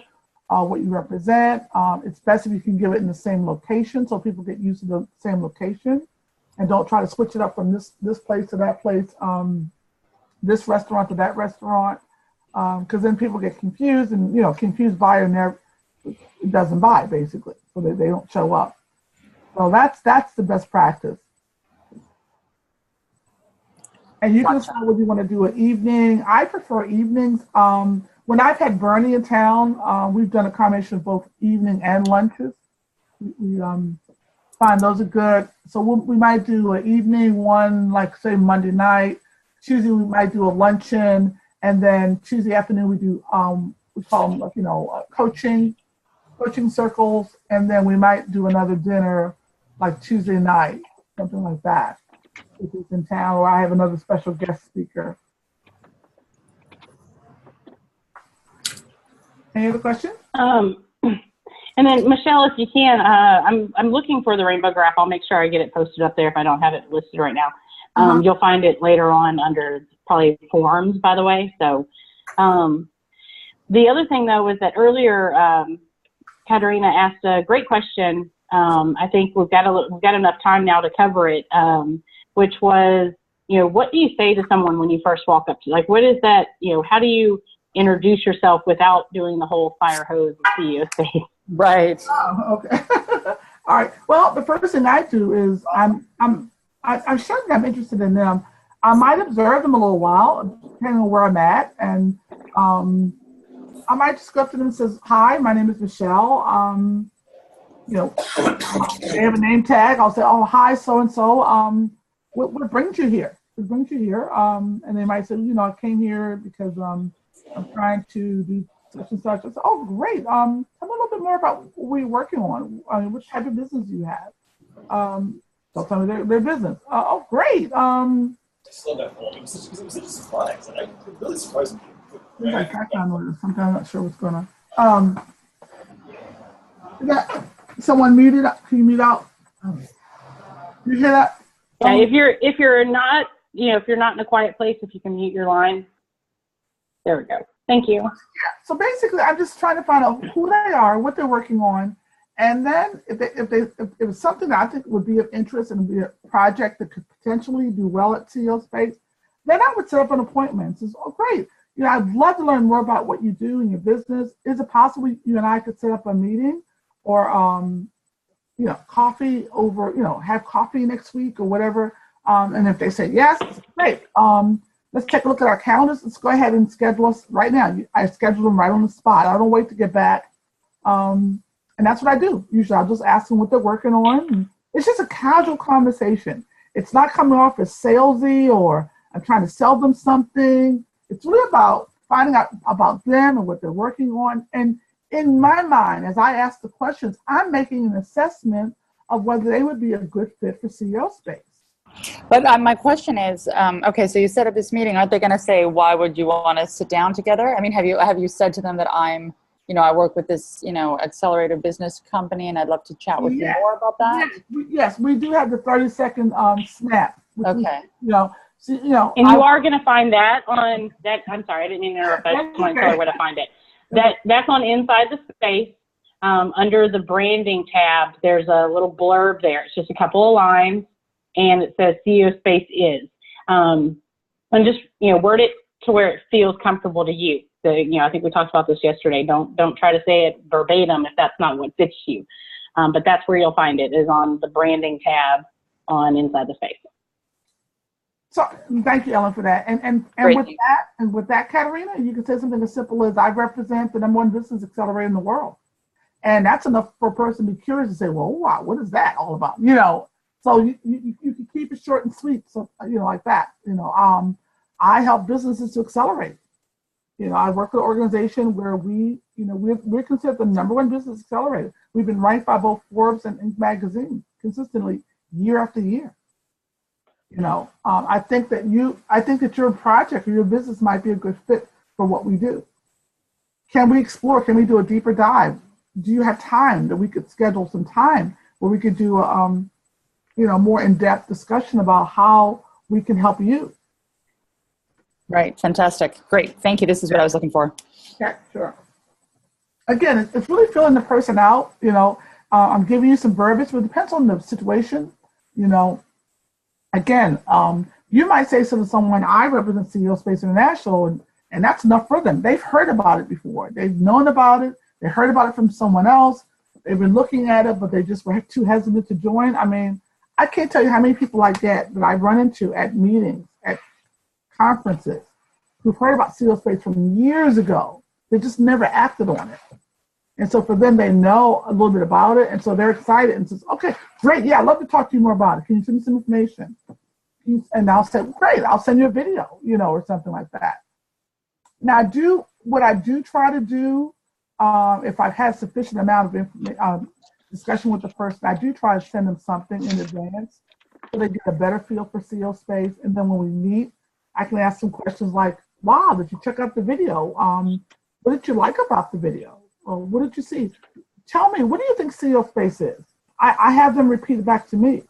what you represent. It's best if you can give it in the same location so people get used to the same location and don't try to switch it up from this place to that place, this restaurant to that restaurant, because then people get confused and, confused buyer never doesn't buy, basically, so they don't show up. So that's the best practice. And you can decide whether you want to do an evening. I prefer evenings. When I've had Bernie in town, we've done a combination of both evening and lunches. We find those are good. So we might do an evening one, like say Monday night. Tuesday we might do a luncheon, and then Tuesday afternoon we do we call them coaching circles, and then we might do another dinner like Tuesday night, something like that. If he's in town, or I have another special guest speaker. Any other questions? And then Michelle, if you can, I'm looking for the rainbow graph. I'll make sure I get it posted up there if I don't have it listed right now. You'll find it later on under probably forms, by the way. So the other thing though was that earlier Katerina asked a great question. I think we've got enough time now to cover it. Which was, what do you say to someone when you first walk up to, like, what is that, how do you introduce yourself without doing the whole fire hose CEO space? Right. Oh, okay. All right. Well, the first thing I do is I'm showing them I'm interested in them. I might observe them a little while, depending on where I'm at, and I might just go up to them and says, "Hi, my name is Michelle." They have a name tag. I'll say, "Oh, hi, so and so. What brings you here? What brings you here?" And they might say, I came here because I'm trying to do such and such. I say, "Oh, great. Tell me a little bit more about what you're working on. What type of business do you have?" They'll tell me their business. Oh, great. Slow that for me. It was such a surprise. It really surprised me. There's like background noise. Sometimes I'm not sure what's going on. Is that someone muted? Can you mute out? You hear that? Yeah, if you're not in a quiet place, if you can mute your line. There we go. Thank you. Yeah. So basically, I'm just trying to find out who they are, what they're working on, and then if it's something that I think would be of interest and be a project that could potentially do well at CEO Space, then I would set up an appointment. Says, "Oh, great. I'd love to learn more about what you do in your business. Is it possible you and I could set up a meeting or coffee over, have coffee next week or whatever?" And if they say yes, great. Let's take a look at our calendars. Let's go ahead and schedule us right now. I schedule them right on the spot. I don't wait to get back. And that's what I do. Usually I'll just ask them what they're working on. And it's just a casual conversation. It's not coming off as salesy or I'm trying to sell them something. It's really about finding out about them and what they're working on. And in my mind, as I ask the questions, I'm making an assessment of whether they would be a good fit for CEO Space. But my question is, okay, so you set up this meeting. Aren't they going to say, why would you want to sit down together? I mean, have you said to them that I work with this, accelerator business company and I'd love to chat with you more about that? Yes, we do have the 30-second snap. Okay. And you are going to find that on that. I'm sorry, I didn't mean to interrupt. I just want to tell you where to find it. That's on Inside the Space. Under the branding tab, there's a little blurb there. It's just a couple of lines, and it says CEO Space is. And just word it to where it feels comfortable to you. So, I think we talked about this yesterday. Don't try to say it verbatim if that's not what fits you. But that's where you'll find it, is on the branding tab on Inside the Space. So thank you, Ellen, for that. And with that, Katerina, you can say something as simple as, I represent the #1 business accelerator in the world. And that's enough for a person to be curious to say, well, wow, what is that all about? So you can keep it short and sweet. So, like that, I help businesses to accelerate. I work with an organization where we're considered the #1 business accelerator. We've been ranked by both Forbes and Inc. magazine consistently year after year. I think that your project or your business might be a good fit for what we do. Can we explore? Can we do a deeper dive? Do you have time that we could schedule some time where we could do a, more in-depth discussion about how we can help you? Right. Fantastic. Great. Thank you. This is what I was looking for. Yeah, sure. Again, it's really filling the person out. I'm giving you some verbiage, but it depends on the situation. Again, you might say to someone, I represent CEO Space International, and that's enough for them. They've heard about it before. They've known about it. They heard about it from someone else. They've been looking at it, but they just were too hesitant to join. I mean, I can't tell you how many people like that I run into at meetings, at conferences, who've heard about CEO Space from years ago. They just never acted on it. And so for them, they know a little bit about it. And so they're excited and says, okay, great. Yeah, I'd love to talk to you more about it. Can you send me some information? And I'll say, great, I'll send you a video, or something like that. Now, what I do try to do, if I've had sufficient amount of discussion with the person, I do try to send them something in advance so they get a better feel for CEO Space. And then when we meet, I can ask some questions like, wow, did you check out the video? What did you like about the video? Or what did you see? Tell me, what do you think CEO Space is? I have them repeat it back to me.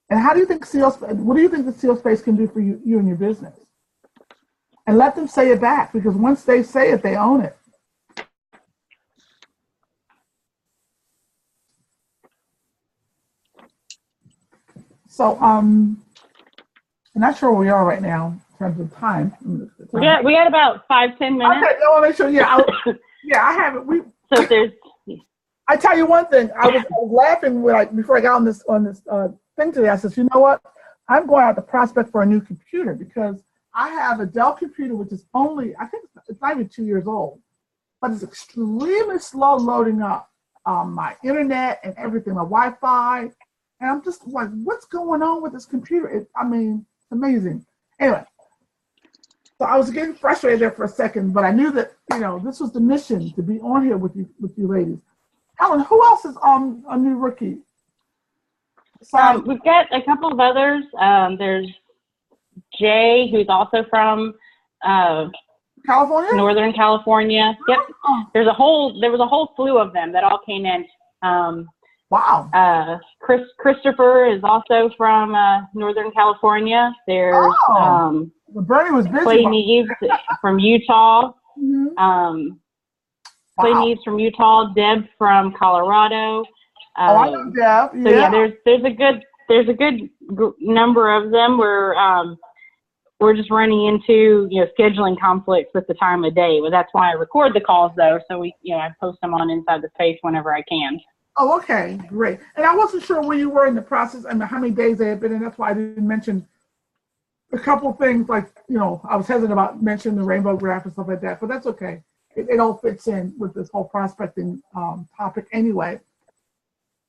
And what do you think the CEO Space can do for you and your business? And let them say it back, because once they say it, they own it. So, I'm not sure where we are right now in terms of time. We got about 5-10 minutes. Okay, I want to make sure. Yeah, I have it. So there's. I tell you one thing. I was laughing before I got on this thing today. I said, you know what? I'm going out to prospect for a new computer because I have a Dell computer, which is only, I think it's not even 2 years old, but it's extremely slow loading up my internet and everything, my Wi-Fi. And I'm just like, what's going on with this computer? It's amazing. Anyway, so I was getting frustrated there for a second, but I knew that, this was the mission to be on here with you ladies. Helen, who else is a new rookie? We've got a couple of others. There's Jay, who's also from California? Northern California. Yep. There was a whole slew of them that all came in. Wow. Christopher is also from Northern California. There's Bernie was busy. Clay Neves from Utah. Mm-hmm. Clay Neves from Utah. Deb from Colorado. I know Deb. Yeah. So yeah, there's a good number of them. We're just running into scheduling conflicts with the time of day. Well, that's why I record the calls though. So I post them on Inside the Space whenever I can. Oh, okay, great. And I wasn't sure where you were in the process and how many days they had been in. That's why I didn't mention a couple of things like, I was hesitant about mentioning the rainbow graph and stuff like that, but that's okay. It all fits in with this whole prospecting topic anyway.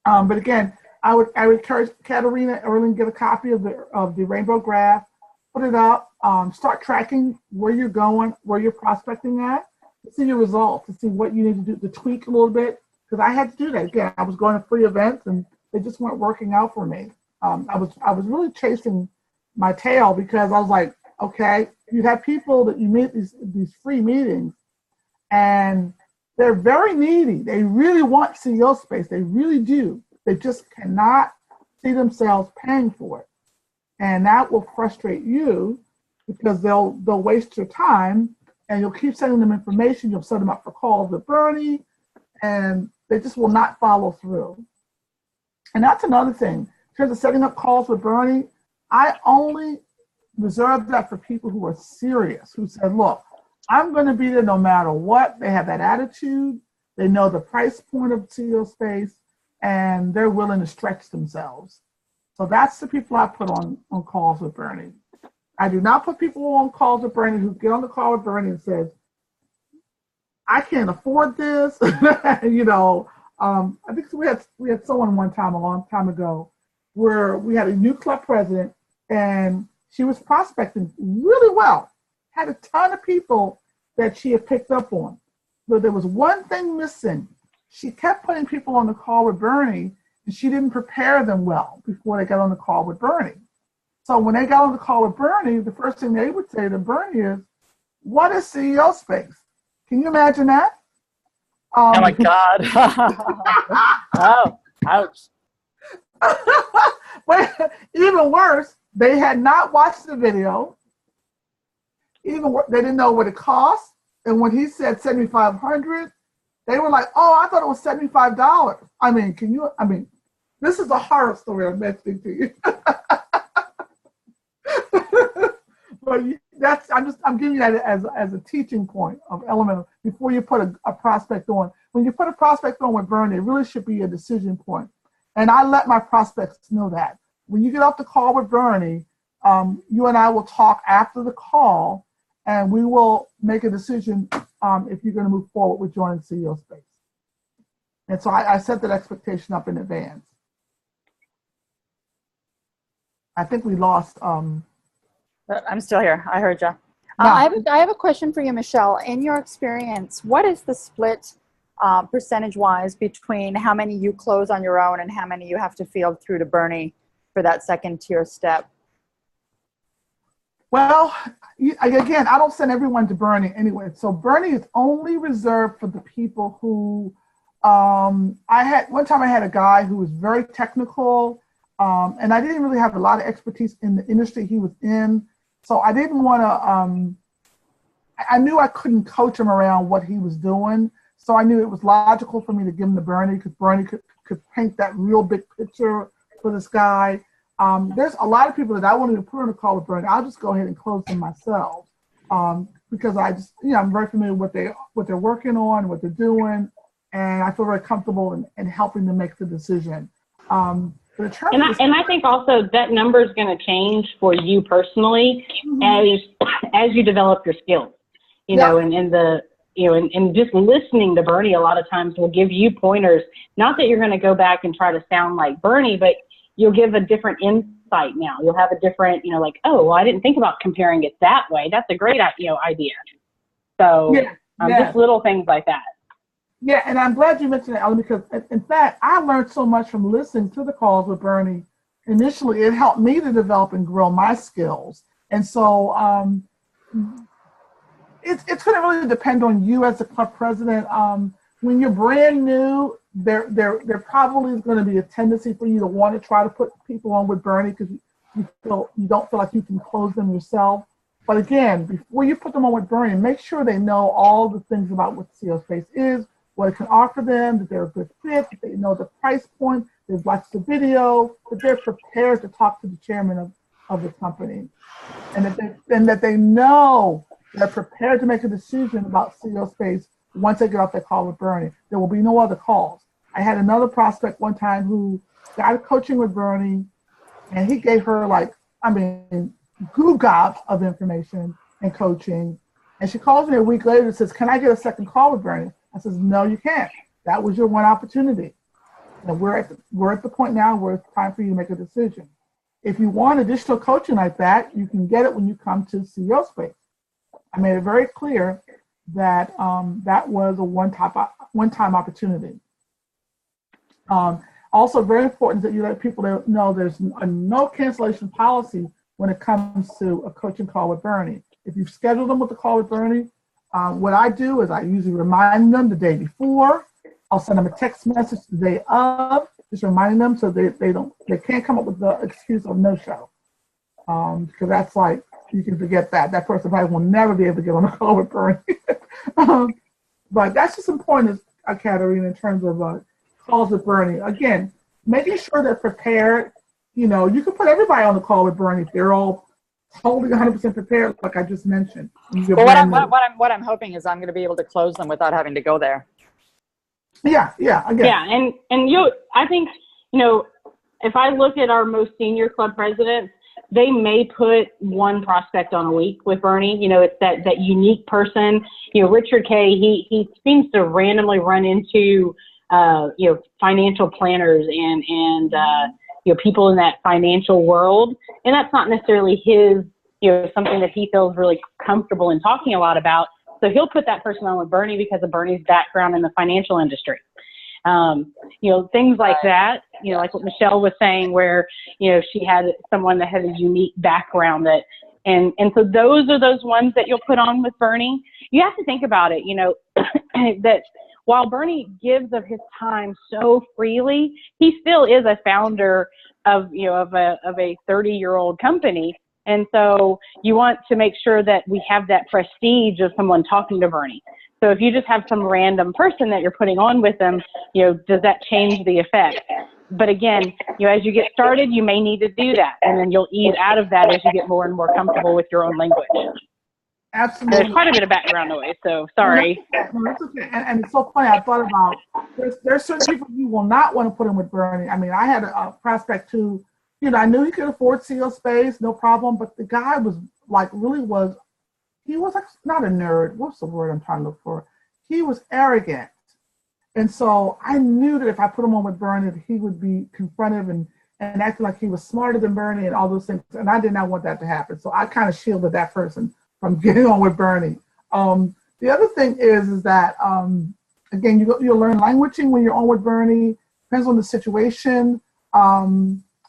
But again, I would encourage Katerina Erling get a copy of the rainbow graph, put it up, start tracking where you're going, where you're prospecting at, to see your results, to see what you need to do to tweak a little bit. Because I had to do that. Again, I was going to free events and they just weren't working out for me. I was really chasing my tail because I was like, okay, you have people that you meet these free meetings and they're very needy. They really want CEO Space. They really do. They just cannot see themselves paying for it. And that will frustrate you because they'll waste your time and you'll keep sending them information. You'll set them up for calls with Bernie and they just will not follow through. And that's another thing. In terms of setting up calls with Bernie, I only reserve that for people who are serious, who said, look, I'm going to be there no matter what. They have that attitude. They know the price point of CEO Space, and they're willing to stretch themselves. So that's the people I put on calls with Bernie. I do not put people on calls with Bernie who get on the call with Bernie and says, I can't afford this. I think we had someone one time, a long time ago, where we had a new club president and she was prospecting really well, had a ton of people that she had picked up on. But there was one thing missing. She kept putting people on the call with Bernie and she didn't prepare them well before they got on the call with Bernie. So when they got on the call with Bernie, the first thing they would say to Bernie is, "What is CEO space?" Can you imagine that? Oh my God. Oh, ouch. But even worse, they had not watched the video. They didn't know what it cost. And when he said $7,500, they were like, "Oh, I thought it was $75." I mean, this is a horror story I'm mentioning to you. But I'm giving you that as a teaching point of element before you put a prospect on. When you put a prospect on with Bernie, it really should be a decision point. And I let my prospects know that. When you get off the call with Bernie, you and I will talk after the call, and we will make a decision if you're going to move forward with joining CEO Space. And so I set that expectation up in advance. I think we lost. I'm still here. I heard you. No. I have a question for you, Michelle. In your experience, what is the split percentage-wise between how many you close on your own and how many you have to field through to Bernie for that second tier step? Well, again, I don't send everyone to Bernie anyway. So Bernie is only reserved for the people who, one time I had a guy who was very technical, and I didn't really have a lot of expertise in the industry he was in. So I didn't want to, I knew I couldn't coach him around what he was doing. So I knew it was logical for me to give him to Bernie because Bernie could paint that real big picture for this guy. There's a lot of people that I won't even put on a call with Bernie. I'll just go ahead and close them myself because I just, I'm very familiar with what they're working on, what they're doing, and I feel very comfortable in helping them make the decision. And I think also that number is going to change for you personally as you develop your skills, and just listening to Bernie a lot of times will give you pointers. Not that you're going to go back and try to sound like Bernie, but you'll give a different insight now. You'll have a different, oh, well, I didn't think about comparing it that way. That's a great, idea. So just little things like that. Yeah, and I'm glad you mentioned that, Ellen, because in fact, I learned so much from listening to the calls with Bernie. Initially, it helped me to develop and grow my skills. And so it's going to really depend on you as a club president. When you're brand new, there probably is going to be a tendency for you to want to try to put people on with Bernie because you don't feel like you can close them yourself. But again, before you put them on with Bernie, make sure they know all the things about what CEO Space is, what it can offer them, that they're a good fit, that they know the price point, they've watched the video, that they're prepared to talk to the chairman of the company, and that they know they're prepared to make a decision about CEO Space once they get off that call with Bernie. There will be no other calls. I had another prospect one time who got coaching with Bernie, and he gave her goo gobs of information and coaching. And she calls me a week later and says, "Can I get a second call with Bernie?" I says, "No, you can't. That was your one opportunity. And we're at the point now where it's time for you to make a decision. If you want additional coaching like that, you can get it when you come to CEO Space." I made it very clear that that was a one-time opportunity. Also, very important that you let people know there's a no cancellation policy when it comes to a coaching call with Bernie. If you've scheduled them with the call with Bernie, what I do is I usually remind them the day before. I'll send them a text message the day of, just reminding them so they can't come up with the excuse of no show. Because that's like, you can forget that person probably will never be able to get on a call with Bernie. But that's just important, Katerina, in terms of calls with Bernie. Again, making sure they're prepared. You can put everybody on the call with Bernie if they're all totally 100% prepared, like I just mentioned. Well, what I'm hoping is I'm going to be able to close them without having to go there. Yeah, again. Yeah, and I think, if I look at our most senior club presidents, they may put one prospect on a week with Bernie. It's that unique person. Richard Kay, he seems to randomly run into, financial planners and people in that financial world. And that's not necessarily his, something that he feels really comfortable in talking a lot about. So he'll put that person on with Bernie because of Bernie's background in the financial industry. Things like that, like what Michelle was saying, where, she had someone that had a unique background and so those are those ones that you'll put on with Bernie. You have to think about it, that while Bernie gives of his time so freely, he still is a founder of a 30-year-old company. And so you want to make sure that we have that prestige of someone talking to Bernie. So if you just have some random person that you're putting on with them, does that change the effect? But again, as you get started, you may need to do that. And then you'll ease out of that as you get more and more comfortable with your own language. Absolutely. There's quite a bit of background noise, so sorry. No, that's okay. And it's so funny. I thought about, there's certain people you will not want to put in with Bernie. I mean, I had a prospect who, I knew he could afford CO space, no problem. But the guy was he was like, not a nerd. What's the word I'm trying to look for? He was arrogant. And so I knew that if I put him on with Bernie, that he would be confrontive and acting like he was smarter than Bernie and all those things. And I did not want that to happen. So I kind of shielded that person from getting on with Bernie. The other thing is that, again, you'll learn languaging when you're on with Bernie. Depends on the situation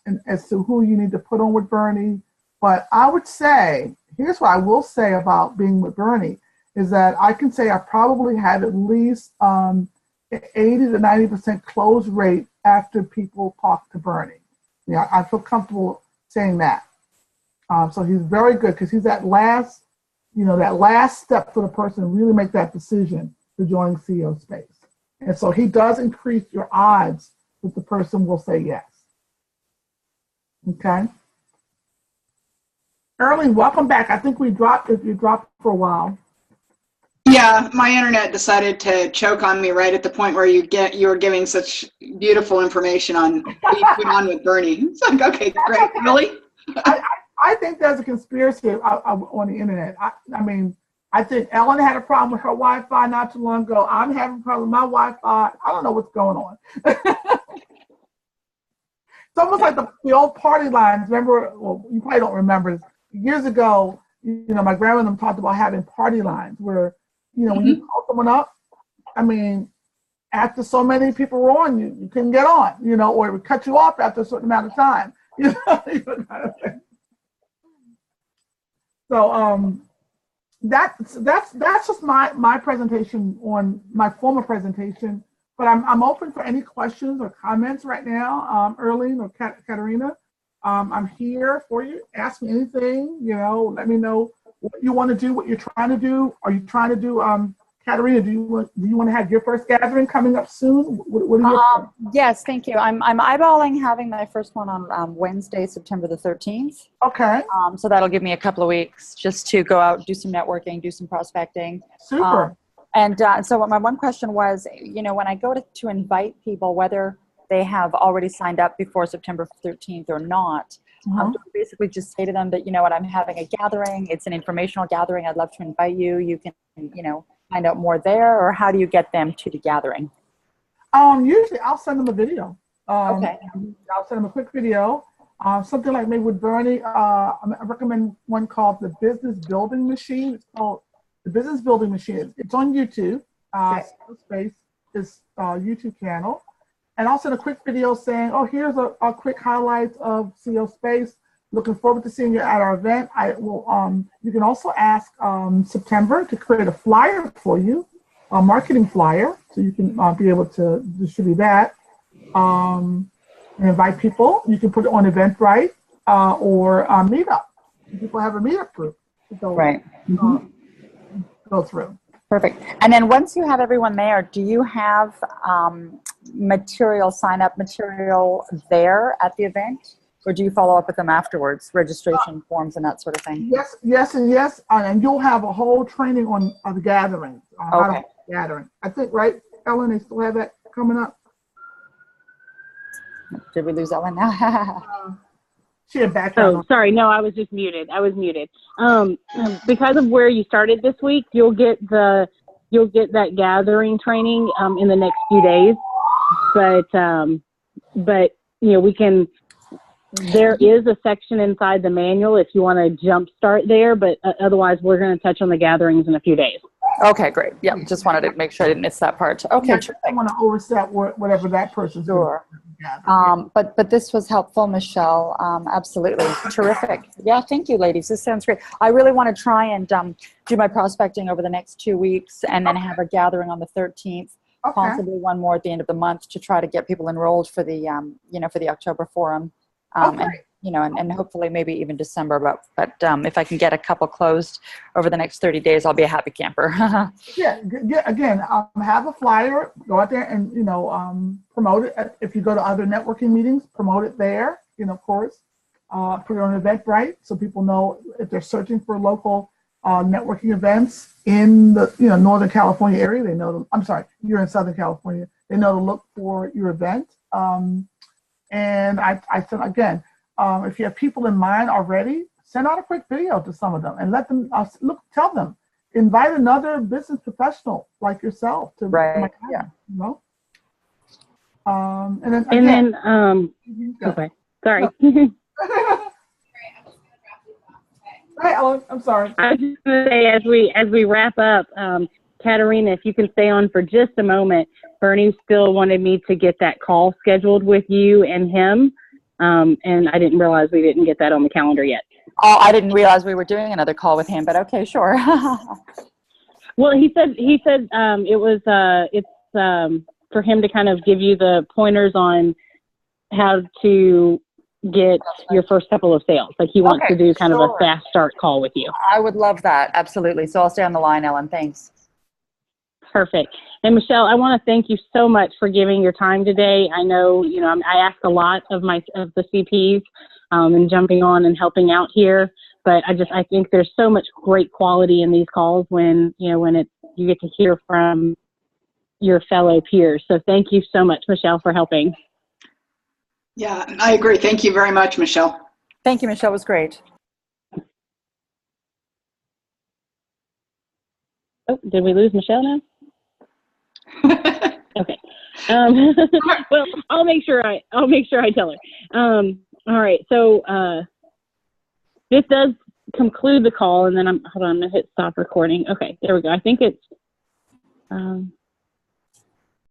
and as to who you need to put on with Bernie. But I would say, here's what I will say about being with Bernie, is that I can say I probably had at least 80 to 90% close rate after people talk to Bernie. I feel comfortable saying that. So he's very good because he's that last step for the person to really make that decision to join CO space. And so he does increase your odds that the person will say yes. Okay. Erling, welcome back. I think you dropped for a while. Yeah, my internet decided to choke on me right at the point where you were giving such beautiful information on who you put on with Bernie. It's like, okay, great. Really? I think there's a conspiracy on the internet. I think Ellen had a problem with her Wi-Fi not too long ago. I'm having a problem with my Wi-Fi. I don't know what's going on. It's almost like the old party lines. Remember, well, you probably don't remember. Years ago, my grandmother talked about having party lines where, when you call someone up, after so many people were on, you couldn't get on, or it would cut you off after a certain amount of time. So that's just my presentation on my former presentation. But I'm open for any questions or comments right now, Erling or Katerina. I'm here for you. Ask me anything. Let me know what you want to do, what you're trying to do. Are you trying to do, Katerina? Do you want to have your first gathering coming up soon? What are your Yes, thank you. I'm eyeballing having my first one on Wednesday, September the 13th. Okay. So that'll give me a couple of weeks just to go out, do some networking, do some prospecting. Super. And so my one question was, when I go to invite people, whether they have already signed up before September 13th or not, do I basically just say to them that, I'm having a gathering. It's an informational gathering. I'd love to invite you. You can, find out more there, or how do you get them to the gathering? Usually I'll send them a video. Okay. I'll send them a quick video. Something like maybe with Bernie, I recommend one called The Business Building Machine. It's called The Business Building Machine. It's on YouTube. Space is YouTube channel. And I'll send a quick video saying, here's a quick highlights of CO Space. Looking forward to seeing you at our event. I will. You can also ask September to create a flyer for you, a marketing flyer, so you can be able to distribute that and invite people. You can put it on Eventbrite or Meetup. People have a Meetup group to go, go through. Perfect. And then once you have everyone there, do you have sign-up material there at the event? Or do you follow up with them afterwards, registration forms and that sort of thing? Yes, and yes. And you'll have a whole training on the gathering. Okay. Gathering. I think, right, Ellen, they still have that coming up? Did we lose Ellen now? She had back. Oh, sorry. No, I was just muted. Because of where you started this week, you'll get that gathering training in the next few days. But we can. There is a section inside the manual if you want to jump start there, but otherwise we're going to touch on the gatherings in a few days. Okay, great. Yeah, just wanted to make sure I didn't miss that part. Okay, Yeah, I terrific. don't want to overstep whatever that person's doing. Sure. Yeah. But this was helpful, Michelle. Absolutely terrific. Yeah, thank you, ladies. This sounds great. I really want to try and do my prospecting over the next 2 weeks, and then have a gathering on the 13th, Okay. possibly one more at the end of the month to try to get people enrolled for the for the October forum, and and hopefully maybe even December. But if I can get a couple closed over the next 30 days, I'll be a happy camper. Yeah. Again, have a flyer. Go out there and promote it. If you go to other networking meetings, promote it there. Of course, put it on Eventbrite so people know if they're searching for local networking events in the Northern California area. They know them. I'm sorry, you're in Southern California. They know to look for your event. And I said again, if you have people in mind already, send out a quick video to some of them and let them tell them. Invite another business professional like yourself to Right. Yeah. And then And again, then, okay, sorry. Hey, Ellen, I'm sorry. I was just going to say, as we wrap up, Katerina, if you can stay on for just a moment, Bernie still wanted me to get that call scheduled with you and him, and I didn't realize we didn't get that on the calendar yet. Oh, I didn't realize we were doing another call with him, but okay, sure. Well, he said it's for him to kind of give you the pointers on how to get your first couple of sales. Like he wants to do kind of a fast start call with you. I would love that. Absolutely. So I'll stay on the line, Ellen. Thanks. Perfect. And Michelle, I want to thank you so much for giving your time today. I know, I ask a lot of the CPs and jumping on and helping out here, but I think there's so much great quality in these calls when you get to hear from your fellow peers. So thank you so much, Michelle, for helping. Yeah, I agree. Thank you very much, Michelle. Thank you, Michelle. It was great. Oh, did we lose Michelle now? Okay. Well, I'll make sure I tell her. All right. So this does conclude the call, and then I'm going to hit stop recording. Okay, there we go. I think it's